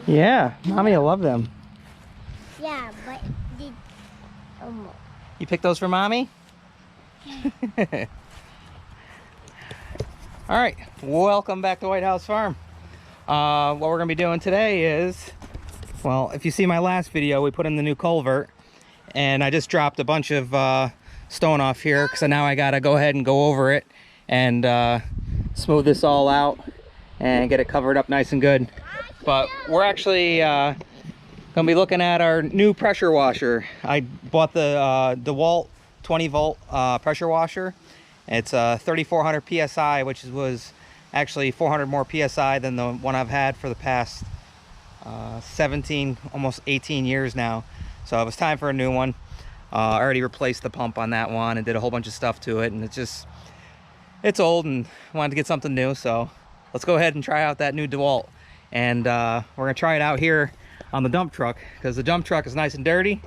Yeah, Mommy will love them. Yeah, but did You picked those for Mommy? All right, welcome back to Whitehouse Farm. What we're gonna be doing today is, well, if you see my last video, we put in the new culvert, and I just dropped a bunch of stone off here, so now I gotta go ahead and go over it and smooth this all out and get it covered up nice and good. But we're actually gonna be looking at our new pressure washer. I bought the Dewalt 20 volt pressure washer. It's 3400 psi, which was actually 400 more psi than the one I've had for the past 17, almost 18 years now. So it was time for a new one. I already replaced the pump on that one and did a whole bunch of stuff to it, and it's old and wanted to get something new. So let's go ahead and try out that new Dewalt, and we're gonna try it out here on the dump truck, because the dump truck is nice and dirty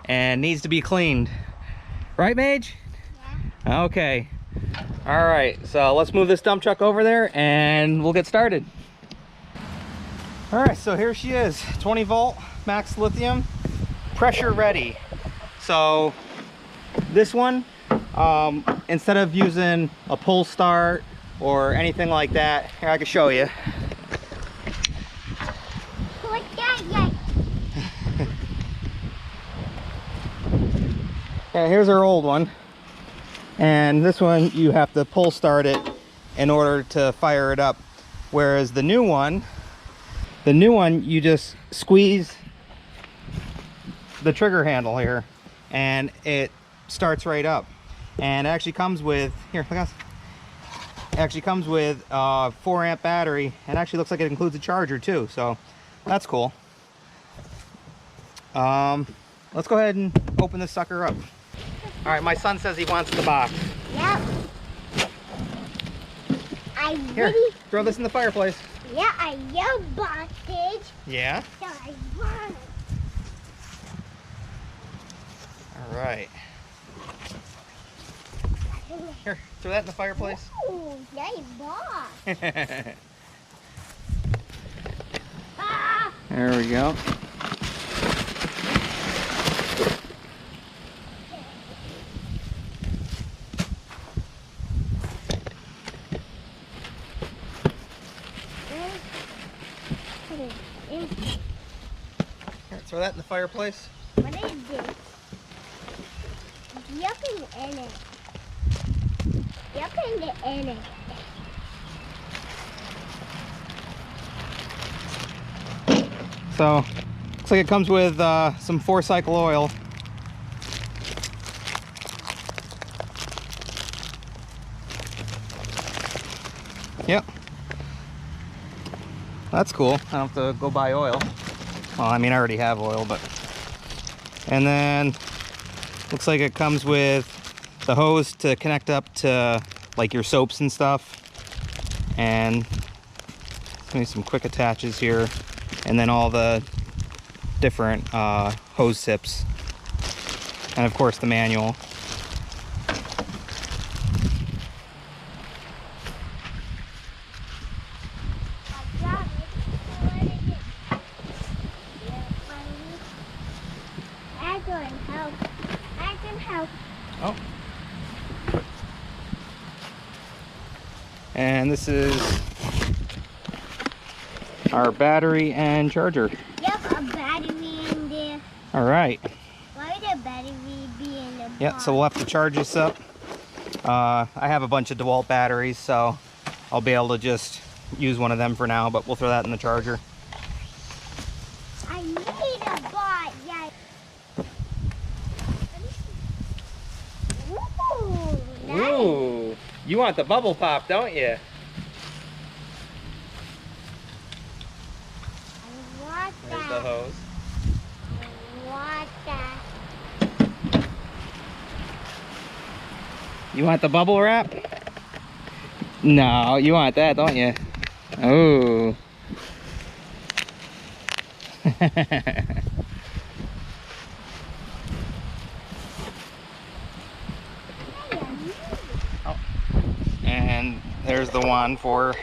and needs to be cleaned. Right, Mage? Yeah. Okay. All right, so let's move this dump truck over there and we'll get started. All right, so here she is, 20 volt max lithium, pressure ready. So this one, instead of using a pull start or anything like that, here I can show you. Yeah, here's our old one, and this one you have to pull start it in order to fire it up, whereas the new one you just squeeze the trigger handle here and it starts right up. And it actually comes with, here, look at this. It actually comes with a 4 amp battery, and actually looks like it includes a charger too, so that's cool. Let's go ahead and open this sucker up. All right, my son says he wants the box. Yep. Here, throw this in the fireplace. Yeah, I love boxes. Yeah? So I want it. All right. Here, throw that in the fireplace. Ooh, nice box. Ah! There we go. Here, throw that in the fireplace. What is this? Nothing in it. Nothing in it. So, looks like it comes with some 4-cycle oil. Yep. That's cool. I don't have to go buy oil. Well, I mean, I already have oil, but... And then, looks like it comes with the hose to connect up to, like, your soaps and stuff. And maybe some quick attaches here. And then all the different hose tips. And, of course, the manual. I can help. Oh. And this is our battery and charger. Yep, a battery in there. All right. Why would a battery be in the box? Yeah, so we'll have to charge this up. I have a bunch of Dewalt batteries, so I'll be able to just use one of them for now, but we'll throw that in the charger. I need a box, yeah. Ooh, nice. Ooh, you want the bubble pop, don't you? I want There's that. the hose. I want that. You want the bubble wrap? No, you want that, don't you? Oh. Oh. And there's the one for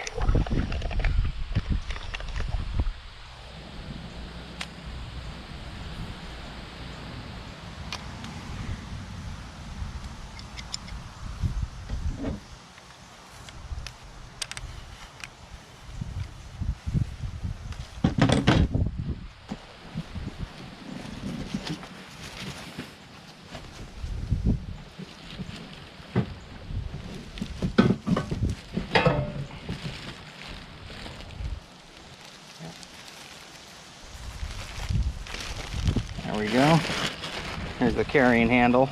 the carrying handle,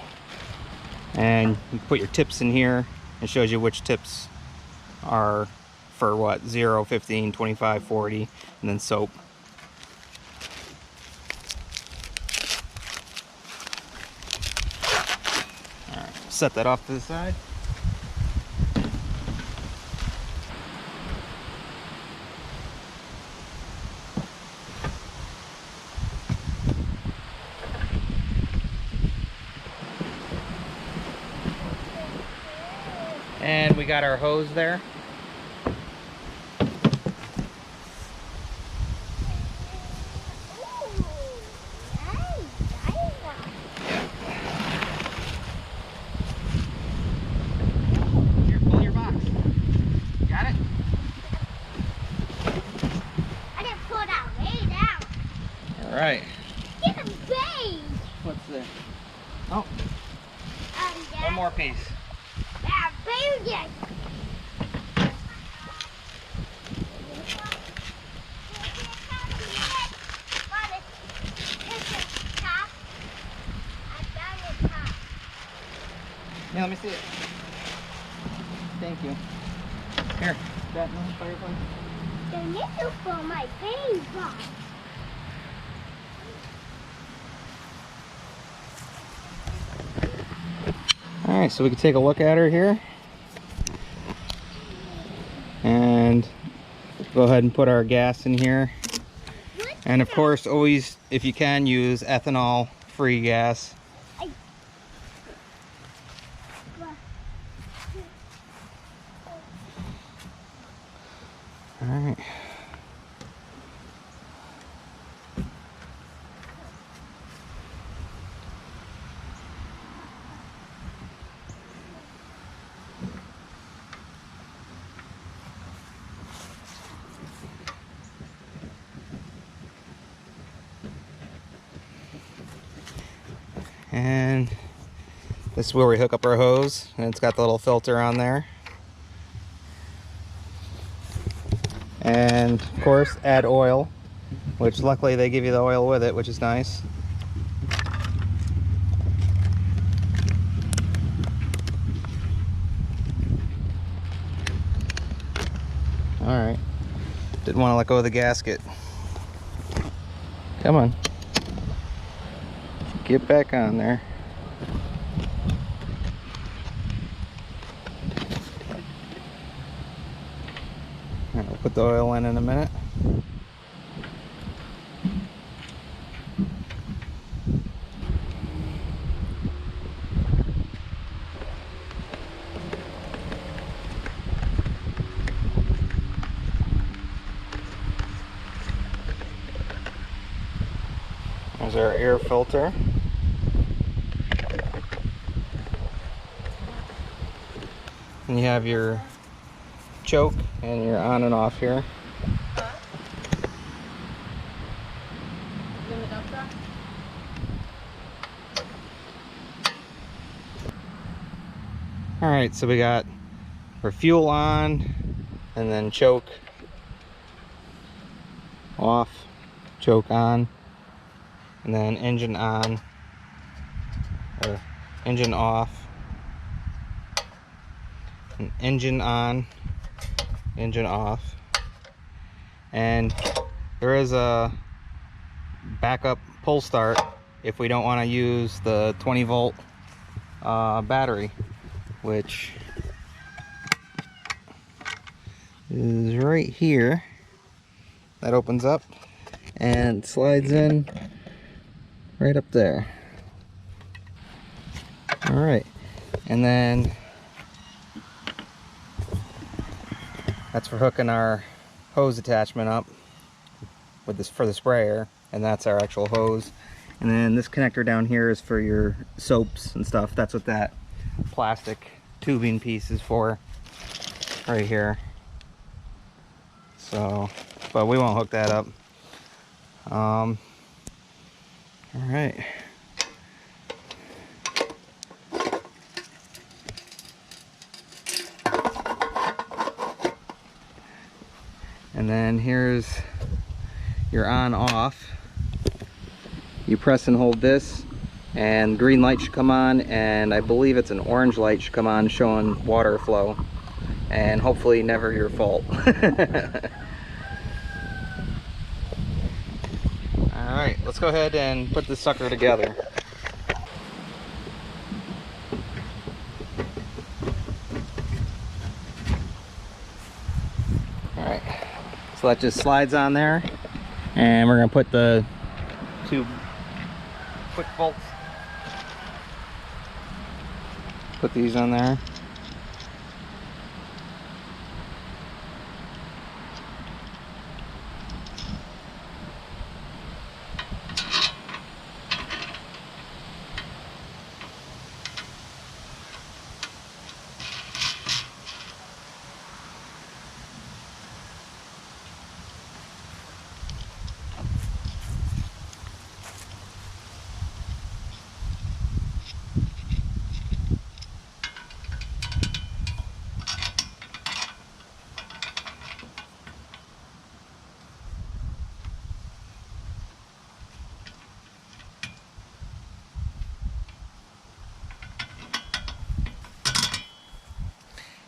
and you put your tips in here. It shows you which tips are for what, 0, 15, 25, 40, and then soap. All right, set that off to the side. And we got our hose there. Here, pull your box. Got it? I didn't pull that way down. All right. Get a bait. What's this? Oh, Yeah. one more piece. Yeah, baby. Yeah, let me see it. Thank you. Here, that one firefly. The nickel for my paint box. All right, so we can take a look at her here. And go ahead and put our gas in here. And of course, always, if you can, use ethanol-free gas. All right. And this is where we hook up our hose, and it's got the little filter on there. And of course, add oil, which luckily they give you the oil with it, which is nice. All right, didn't want to let go of the gasket. Come on. Get back on there. All right, we'll put the oil in a minute. There's our air filter. And you have your choke and your on and off here. All right, so we got our fuel on, and then choke off, choke on, and then engine on, or engine off, and engine on, engine off. And there is a backup pull start if we don't want to use the 20-volt battery, which is right here. That opens up and slides in right up there. All right, and then that's for hooking our hose attachment up with this for the sprayer, and that's our actual hose. And then this connector down here is for your soaps and stuff. That's what that plastic tubing piece is for, right here. So, but we won't hook that up. All right. And then here's your on off. You press and hold this and green light should come on, and I believe it's an orange light should come on showing water flow, and hopefully never your fault. Alright, let's go ahead and put this sucker together. Alright, so that just slides on there, and we're going to put the two quick bolts. Put these on there.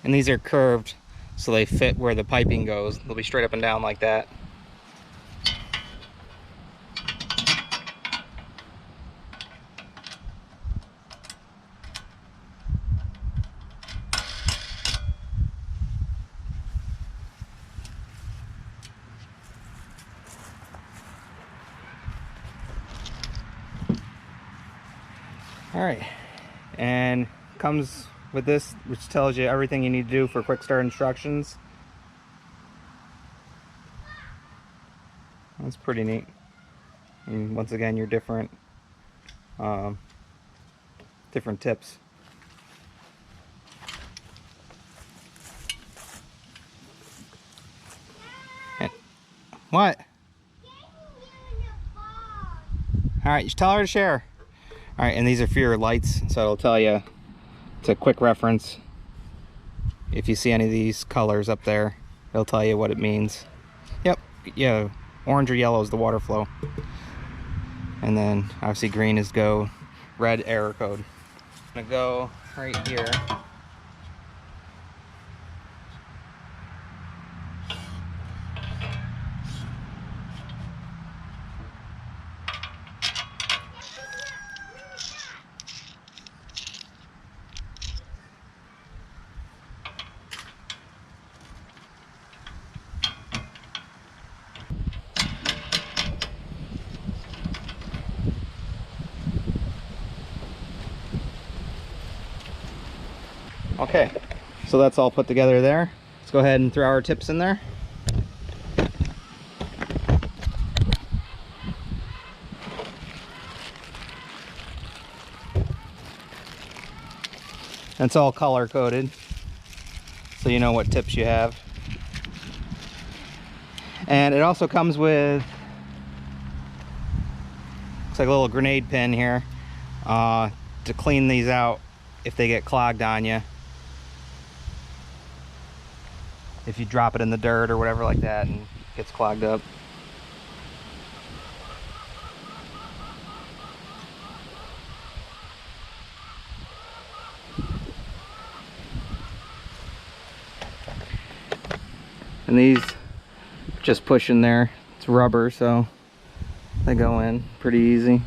And these are curved so they fit where the piping goes. They'll be straight up and down like that. All right, and comes with this, which tells you everything you need to do for quick start instructions. That's pretty neat. And once again, your different tips. And, what? All right, you tell her to share. All right, and these are for your lights, so it'll tell you. It's a quick reference. If you see any of these colors up there, it'll tell you what it means. Yep, yeah, orange or yellow is the water flow. And then obviously green is go, red error code. I'm gonna go right here. Okay, so that's all put together there. Let's go ahead and throw our tips in there. It's all color coded, so you know what tips you have. And it also comes with, looks like a little grenade pin here to clean these out if they get clogged on you. If you drop it in the dirt or whatever like that and it gets clogged up. And these just push in there. It's rubber, so they go in pretty easy.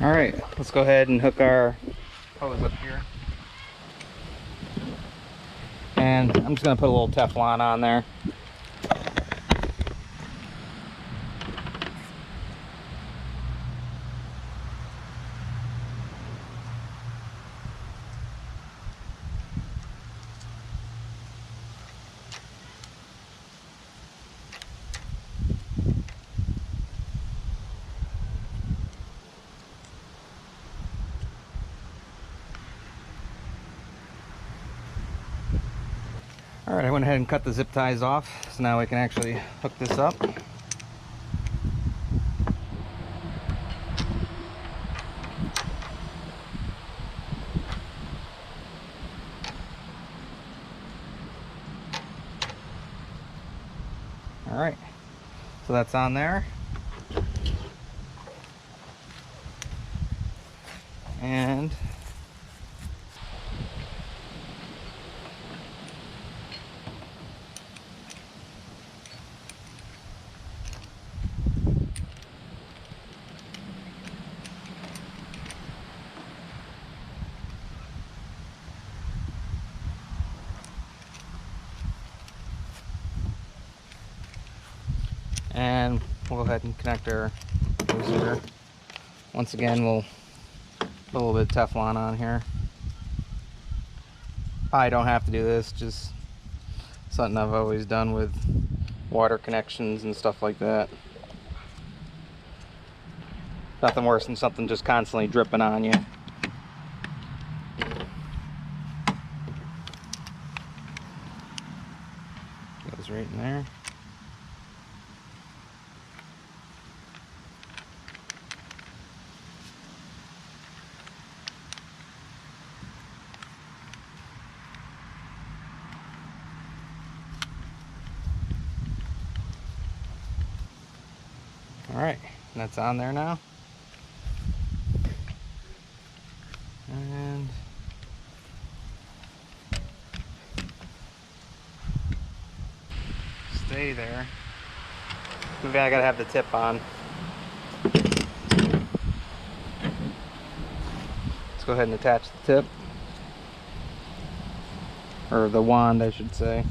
All right, let's go ahead and hook our hose up here. And I'm just gonna put a little Teflon on there. All right, I went ahead and cut the zip ties off, so now we can actually hook this up. that's on there. And we'll go ahead and connect our hose. Once again, we'll put a little bit of Teflon on here. I don't have to do this, just something I've always done with water connections and stuff like that. Nothing worse than something just constantly dripping on you. Goes right in there. Alright, that's on there now. And stay there. Maybe I gotta have the tip on. Let's go ahead and attach the tip. Or the wand, I should say.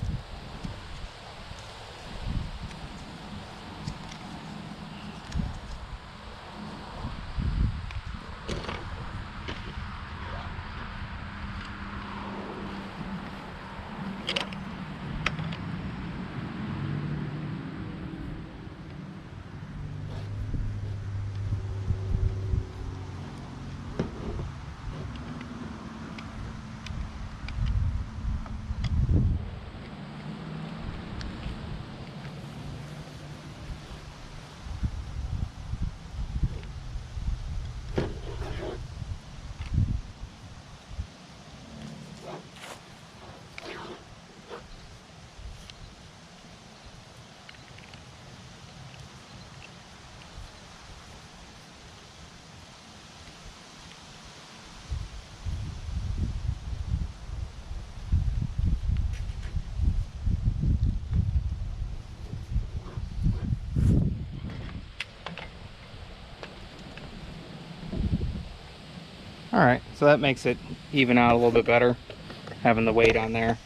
Alright, so that makes it even out a little bit better, having the weight on there.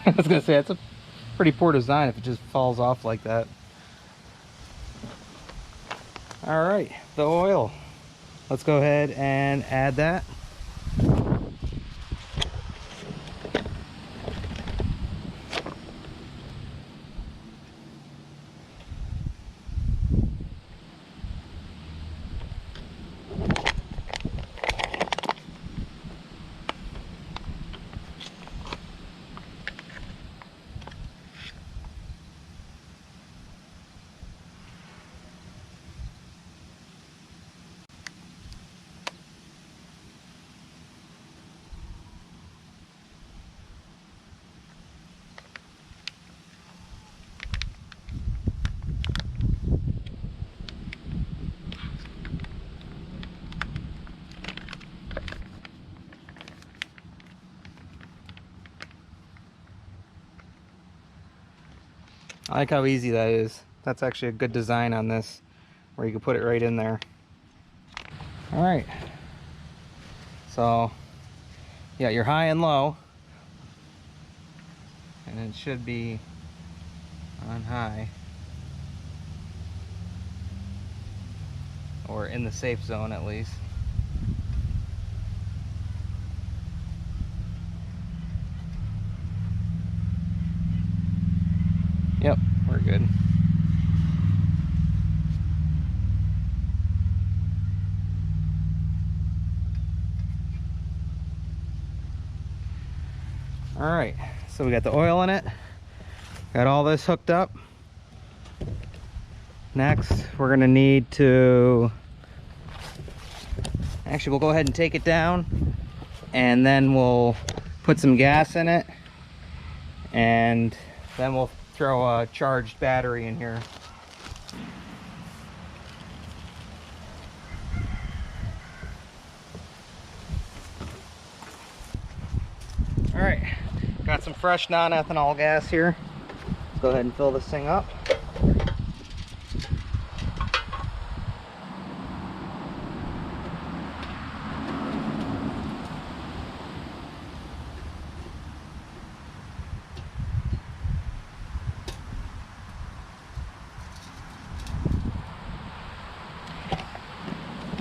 I was going to say, it's a pretty poor design if it just falls off like that. Alright, the oil. Let's go ahead and add that. I like how easy that is. That's actually a good design on this, where you can put it right in there. Alright, so you got your high and low, and it should be on high, or in the safe zone at least. Yep, we're good. Alright, so we got the oil in it, got all this hooked up. Next, we're going to need to, actually we'll go ahead and take it down, and then we'll put some gas in it, and then we'll throw a charged battery in here. All right, got some fresh non-ethanol gas here. Let's go ahead and fill this thing up.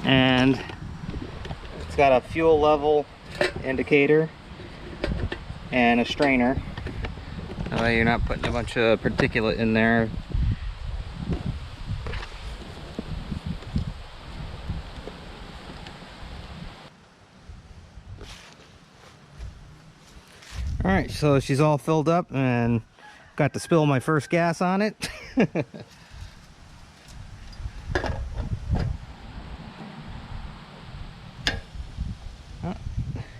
And it's got a fuel level indicator and a strainer. That way you're not putting a bunch of particulate in there. All right, so she's all filled up and got to spill my first gas on it.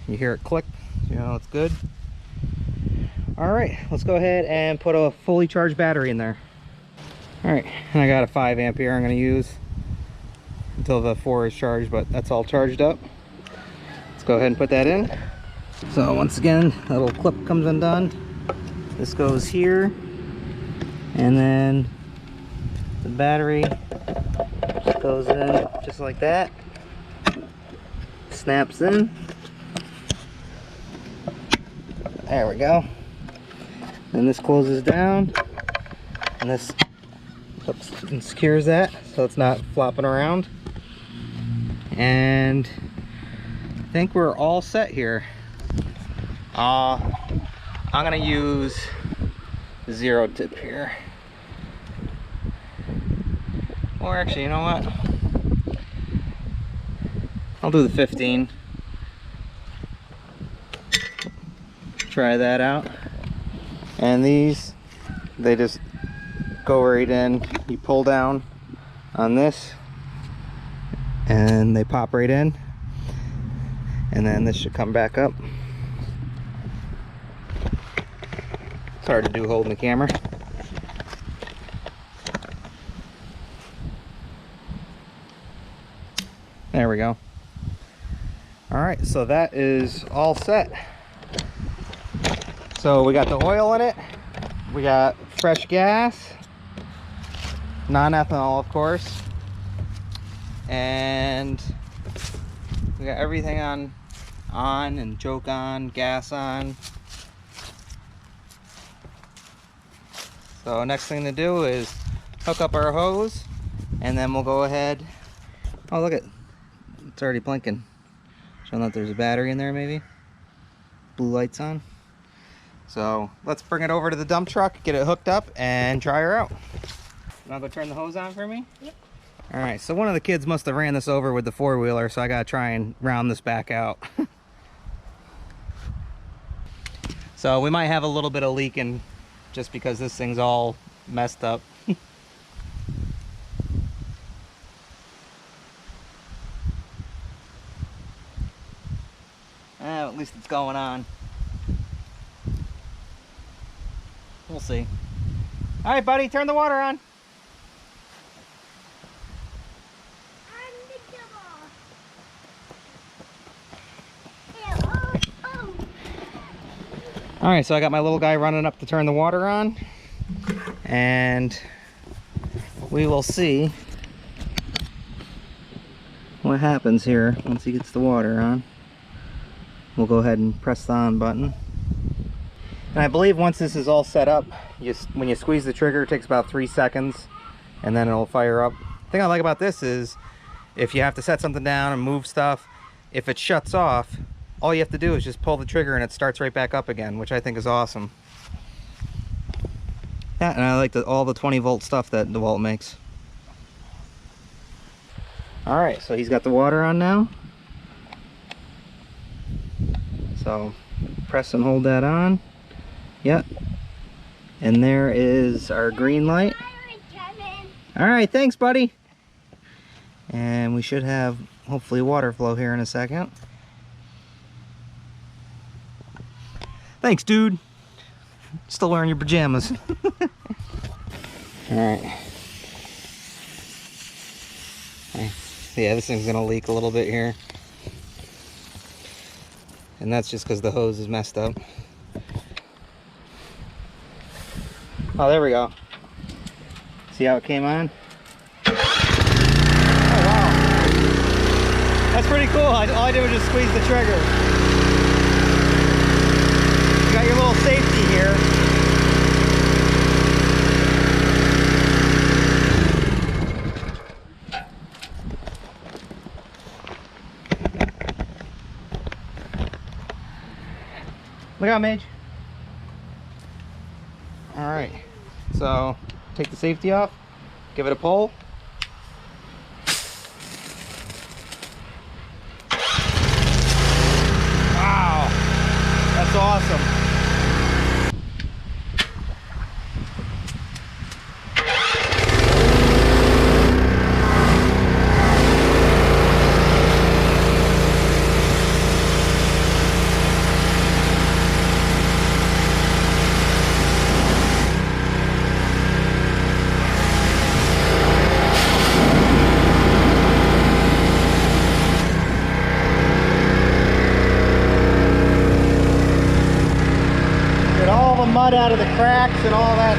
You hear it click, you know it's good. All right, let's go ahead and put a fully charged battery in there. All right, and I got a 5 ampere I'm going to use until the 4 is charged, but that's all charged up. Let's go ahead and put that in. So once again, that little clip comes undone. This goes here, and then the battery just goes in just like that. Snaps in. There we go. And this closes down, and this hooks and secures that so it's not flopping around. And I think we're all set here. I'm gonna use 0 tip here. Or actually, you know what? I'll do the 15. Try that out. And these, they just go right in. You pull down on this and they pop right in, and then this should come back up. It's hard to do holding the camera. There we go. All right, so that is all set. So we got the oil in it, we got fresh gas, non-ethanol of course, and we got everything on and choke on, gas on. So next thing to do is hook up our hose, and then we'll go ahead. Oh, look, it's already blinking, showing that there's a battery in there maybe. Blue lights on. So let's bring it over to the dump truck, get it hooked up, and try her out. You wanna go turn the hose on for me? Yep. All right, so one of the kids must have ran this over with the 4-wheeler, so I gotta try and round this back out. So we might have a little bit of leaking just because this thing's all messed up. At least it's going on. We'll see. All right, buddy, turn the water on. All right, so I got my little guy running up to turn the water on, and we will see what happens here once he gets the water on. We'll go ahead and press the on button. And I believe once this is all set up, when you squeeze the trigger, it takes about 3 seconds, and then it'll fire up. The thing I like about this is, if you have to set something down and move stuff, if it shuts off, all you have to do is just pull the trigger and it starts right back up again, which I think is awesome. Yeah, and I like all the 20-volt stuff that Dewalt makes. All right, so he's got the water on now. So press and hold that on. Yep. And there is our green light. All right, thanks, buddy. And we should have, hopefully, water flow here in a second. Thanks, dude. Still wearing your pajamas. All right. Yeah, this thing's gonna leak a little bit here. And that's just because the hose is messed up. Oh, there we go. See how it came on? Oh, wow. That's pretty cool. All I did was just squeeze the trigger. You got your little safety here. Look out, Mage. All right, so take the safety off, give it a pull. Wow, that's awesome. Mud out of the cracks and all that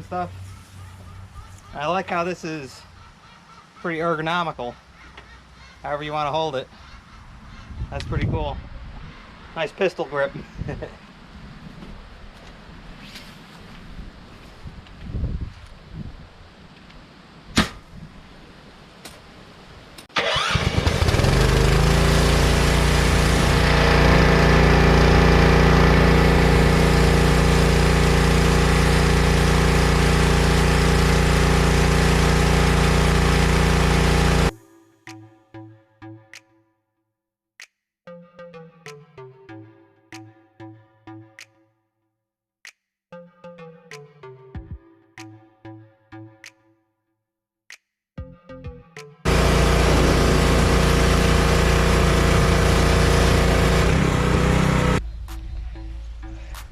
stuff. I like how this is pretty ergonomical. However you want to hold it. That's pretty cool. Nice pistol grip.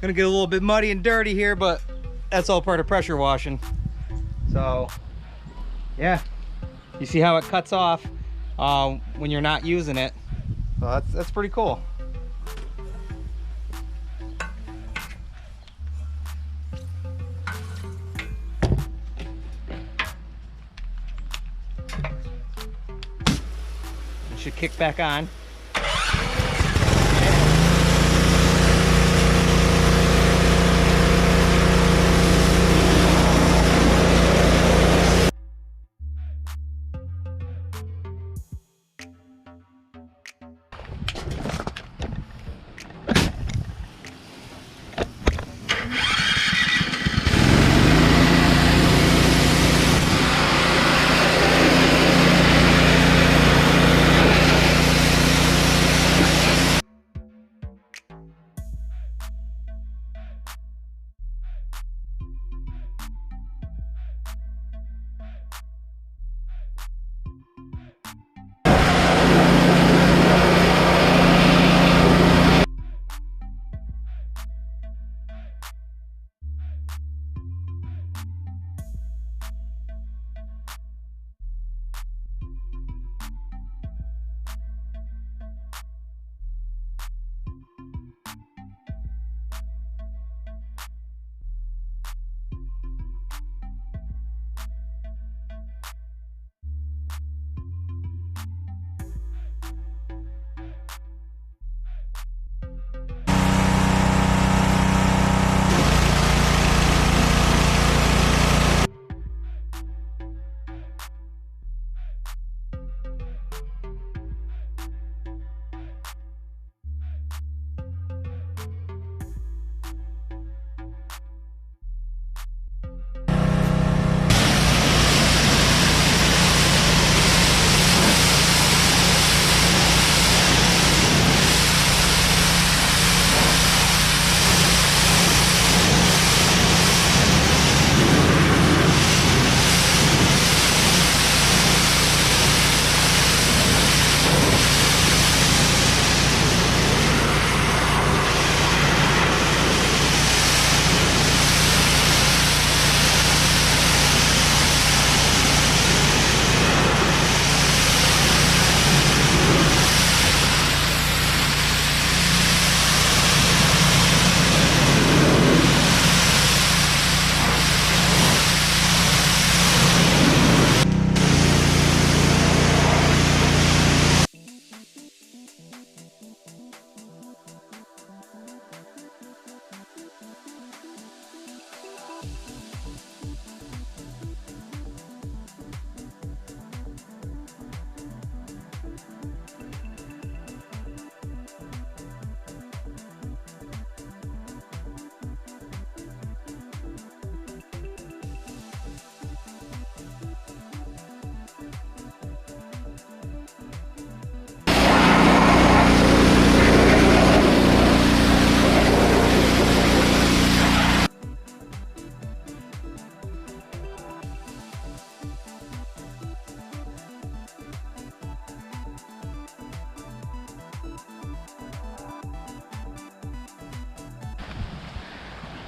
Gonna get a little bit muddy and dirty here, but that's all part of pressure washing. So yeah, you see how it cuts off when you're not using it. So that's pretty cool. It should kick back on.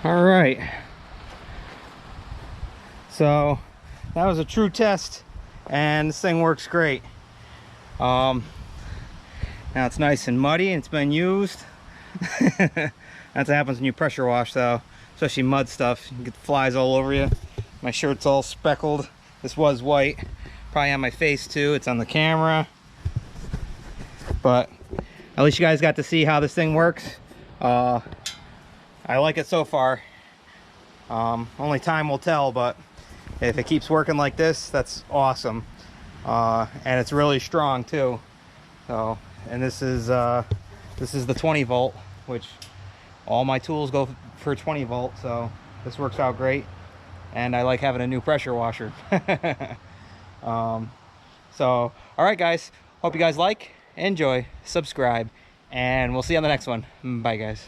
All right. So that was a true test, and this thing works great. Now it's nice and muddy and it's been used. That's what happens when you pressure wash though, especially mud stuff. You get flies all over you. My shirt's all speckled. This was white. Probably on my face too. It's on the camera. But at least you guys got to see how this thing works. I like it so far. Only time will tell, but if it keeps working like this, that's awesome. And it's really strong too. So, and this is the 20 volt, which all my tools go for 20 volt. So this works out great. And I like having a new pressure washer. So, all right, guys. Hope you guys like, enjoy, subscribe, and we'll see you on the next one. Bye, guys.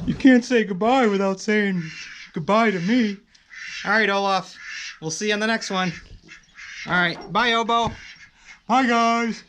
You can't say goodbye without saying goodbye to me. All right, Olaf. We'll see you on the next one. All right. Bye, Obo. Bye, guys.